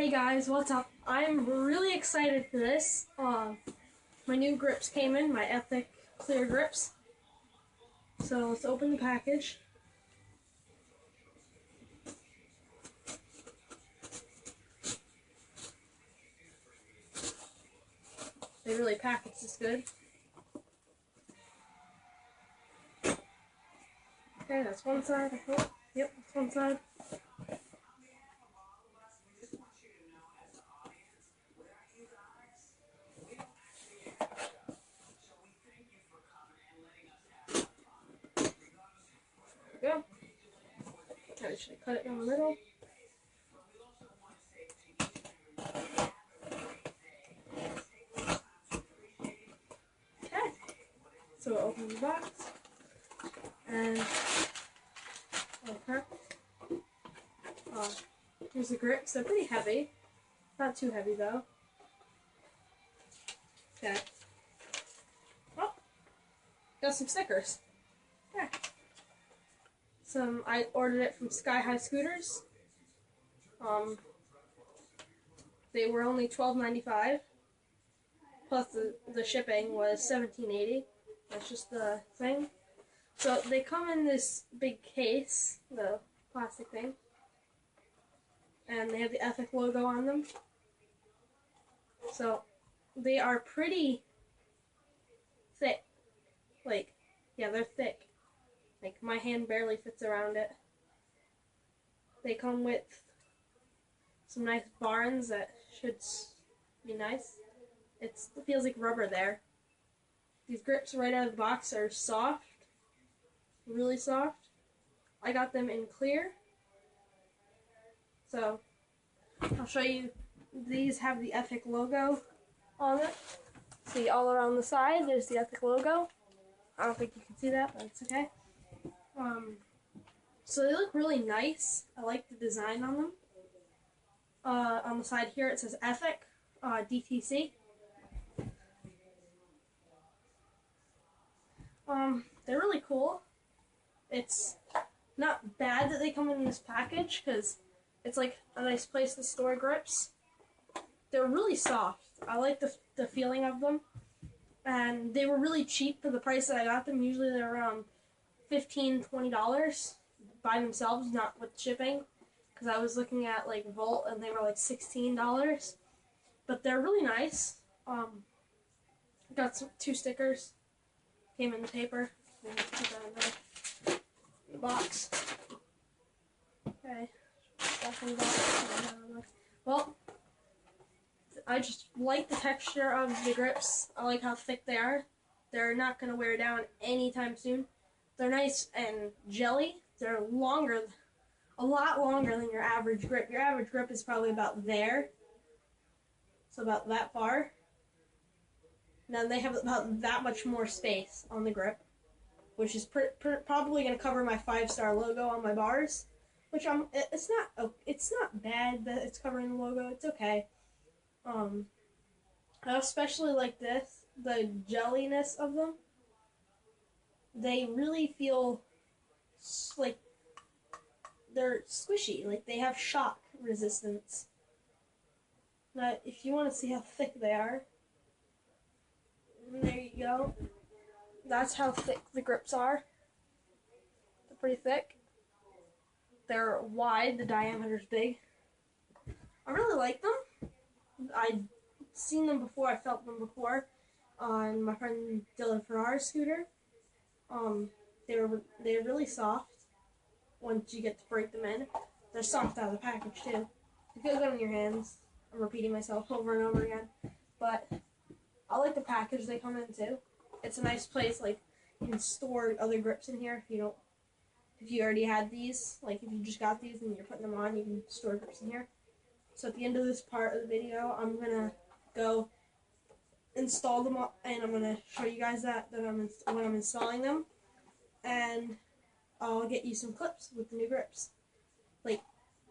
Hey guys, what's up? I'm really excited for this. My new grips came in, my Ethic clear grips. So let's open the package. They really package this good. Okay, that's one side. Oh, yep, that's one side. There we go. I should cut it down the middle. Okay, so we'll open the box. And okay. Here's the grips. They're pretty heavy. Not too heavy though. Okay. Oh, got some stickers. Yeah. I ordered it from Sky High Scooters. They were only $12.95. Plus the shipping was $17.80. That's just the thing. So they come in this big case, the plastic thing, and they have the Ethic logo on them. So they are pretty thick. Like, yeah, they're thick. Like, my hand barely fits around it. They come with some nice barns that should be nice. It feels like rubber there. These grips right out of the box are soft. Really soft. I got them in clear. So I'll show you. These have the Ethic logo on it. See, all around the side there's the Ethic logo. I don't think you can see that, but it's okay. So they look really nice. I like the design on them. On the side here it says Ethic DTC. They're really cool. It's not bad that they come in this package because it's like a nice place to store grips. They're really soft. I like the feeling of them. And they were really cheap for the price that I got them. Usually they're around $15, $20 by themselves, not with shipping. Because I was looking at like Volt and they were like $16. But they're really nice. Got two stickers. Came in the paper. Put that in the box. Okay. Back in the box. Well, I just like the texture of the grips. I like how thick they are. They're not going to wear down anytime soon. They're nice and jelly. They're longer, a lot longer than your average grip. Your average grip is probably about there. So about that far. Now they have about that much more space on the grip, which is probably going to cover my 5-star logo on my bars. Which it's not bad that it's covering the logo. It's okay. I especially like this, the jelliness of them. They really feel like they're squishy, like they have shock resistance. Now, if you want to see how thick they are, there you go. That's how thick the grips are. They're pretty thick. They're wide, the diameter's big. I really like them. I'd seen them before, I felt them before on my friend Dylan Ferrar's scooter. They're really soft once you get to break them in. They're soft out of the package too. You feel good in your hands. I'm repeating myself over and over again. But I like the package they come in too. It's a nice place, like you can store other grips in here if you already had these. Like if you just got these and you're putting them on, you can store grips in here. So at the end of this part of the video, I'm going to go install them up, and I'm going to show you guys when I'm installing them. And I'll get you some clips with the new grips. Like,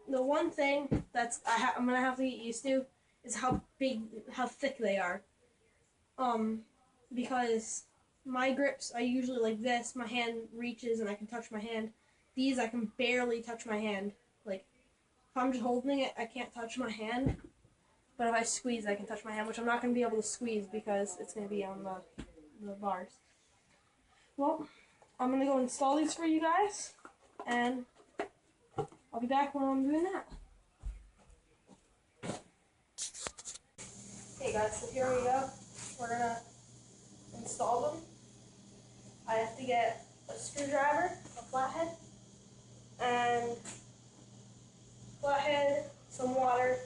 the one thing I'm going to have to get used to is how thick they are. Because my grips are usually like this. My hand reaches and I can touch my hand. These I can barely touch my hand. Like, if I'm just holding it, I can't touch my hand. But if I squeeze, I can touch my hand, which I'm not going to be able to squeeze because it's going to be on the bars. Well, I'm going to go install these for you guys, and I'll be back when I'm doing that. Hey guys, so here we go. We're going to install them. I have to get a screwdriver, a flathead, some water,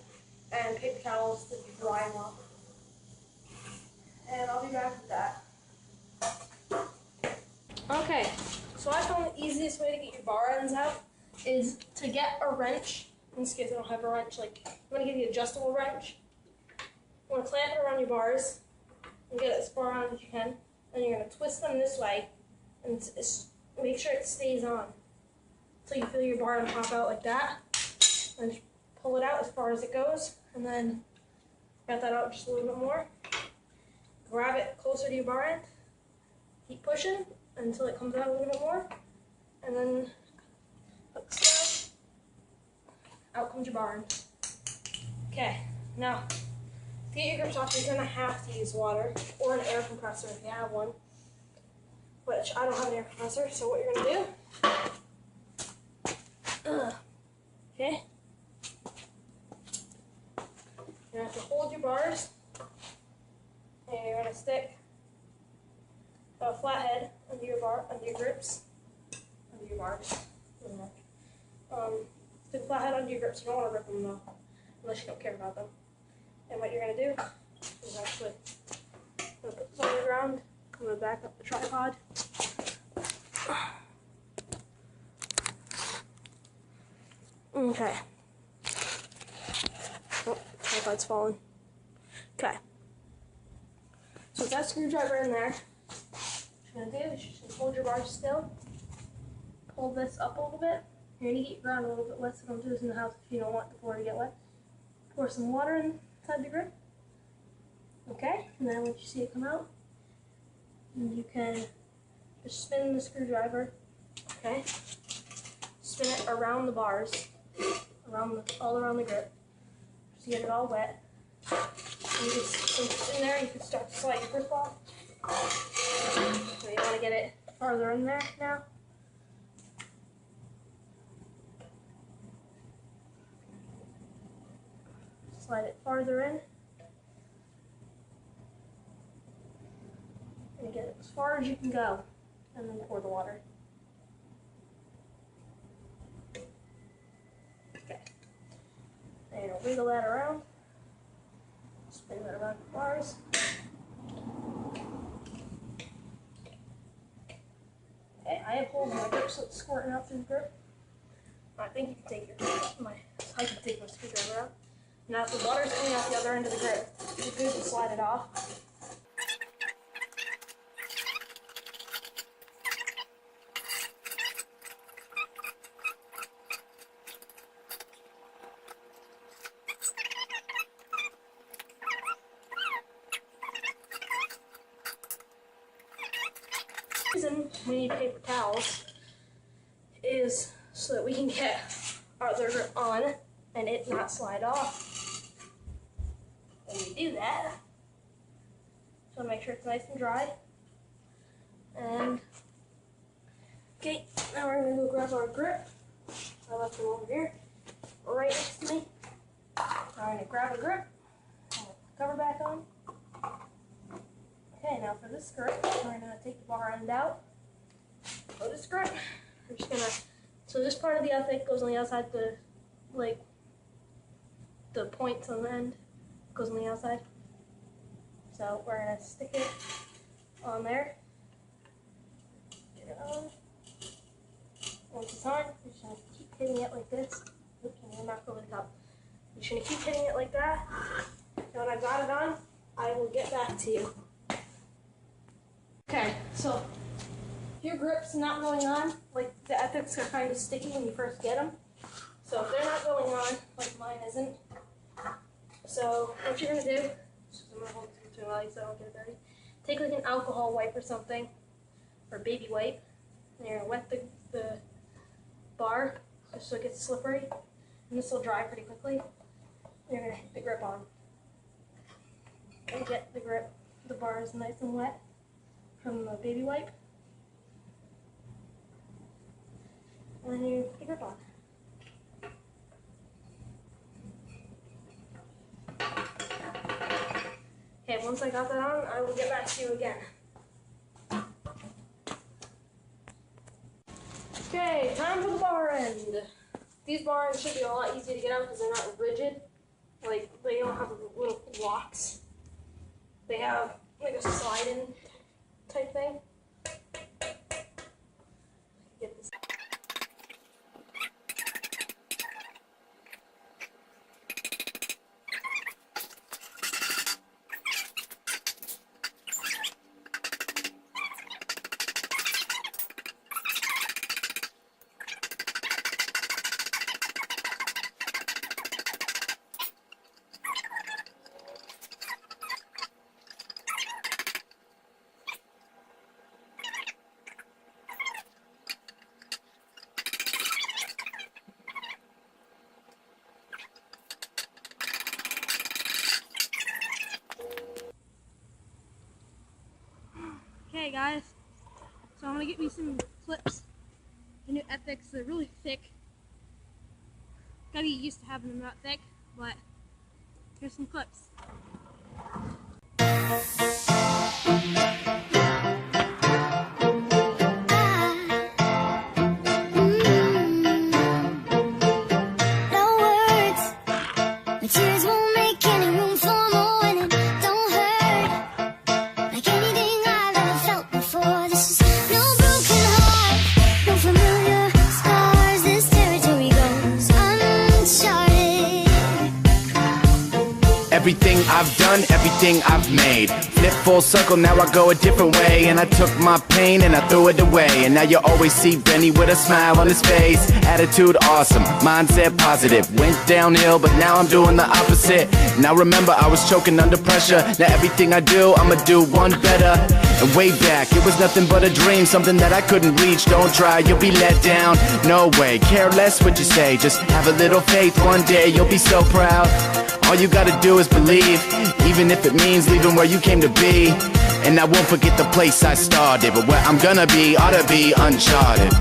and paper towels to dry them off. And I'll be back with that. Okay, so I found the easiest way to get your bar ends out is to get a wrench. In this case, I don't have a wrench. Like, I'm going to give you an adjustable wrench. You want to clamp it around your bars and get it as far on as you can. And you're going to twist them this way and make sure it stays on. So you feel your bar end pop out like that. And just pull it out as far as it goes. And then get that out just a little bit more. Grab it closer to your bar end. Keep pushing until it comes out a little bit more. And then hook snap. Out comes your bar end. Okay, now to get your grips off, you're going to have to use water or an air compressor if you have one. Which I don't have an air compressor, so what you're going to do, okay, you're going to have to hold your bars, and you're going to stick a flathead under your grips, under your bars. Stick a flathead under your grips. You don't want to rip them though, unless you don't care about them. And what you're going to do is actually put this on the ground. I'm going to back up the tripod. Okay. Oh, tripod's falling. Okay. So with that screwdriver in there, what you're going to do is you're just going to hold your bar still. Pull this up a little bit. You're going to get your ground a little bit wet, so don't do this in the house if you don't want the floor to get wet. Pour some water inside the grip. Okay, and then once you see it come out, you can just spin the screwdriver, okay? Spin it around the bars, all around the grip, just to get it all wet. And you just, once it's in there, you can start to slide your grip off. So you want to get it farther in there now. Slide it farther in. And get it as far as you can go. And then pour the water. Okay. And wiggle that around. Spin that around the bars. Okay, I have holes in my grip so it's squirting out through the grip. I think you can take I can take my screwdriver out. Now if the water's coming out the other end of the grip, you're good to slide it off. The reason we need paper towels is so that we can get our other grip on and it not slide off. When we do that, so make sure it's nice and dry. And okay, now we're gonna go grab our grip. I left them over here, right next to me. Now we're gonna grab a grip, cover back on. Okay, now for this grip, we're gonna take the bar end out. For this grip, we're just gonna, so this part of the outfit goes on the outside, the points on the end goes on the outside. So we're gonna stick it on there. Get it on. Once it's on, you're just gonna keep hitting it like this. Oops, I'm gonna knock over the top. You're just gonna keep hitting it like that. And when I've got it on, I will get back to you. Okay, so if your grip's not going on, like the ethics are kind of sticky when you first get them. So if they're not going on, like mine isn't, so what you're going to do, I'm going to hold this between my legs so I don't get it dirty, take like an alcohol wipe or something, or a baby wipe, and you're going to wet the bar just so it gets slippery, and this will dry pretty quickly. You're gonna hit the grip on, and get the grip. The bar is nice and wet from the baby wipe, and then you put the grip on. Okay, once I got that on, I will get back to you again. Okay, time for the bar end. These bar ends should be a lot easier to get out because they're not rigid. Like, they don't have little locks. They have like a slide-in type thing. Get this. Okay guys, so I'm gonna get me some clips. The new Ethics, they're really thick. Gotta get used to having them not thick, but here's some clips. No words, tears won't make any room for more, and it don't hurt like anything I've ever felt before. This is no broken heart, no familiar scars. This territory goes uncharted. Everything I've done, everything I've made, flip full circle, now I go a different way. And I took my pain and I threw it away. And now you always see Benny with a smile on his face. Attitude awesome, mindset positive. Went downhill, but now I'm doing the opposite. Now remember, I was choking under pressure. Now everything I do, I'ma do one better. And way back, it was nothing but a dream, something that I couldn't reach. Don't try, you'll be let down. No way, care less what you say. Just have a little faith, one day you'll be so proud. All you gotta do is believe, even if it means leaving where you came to be. And I won't forget the place I started, but where I'm gonna be ought to be uncharted.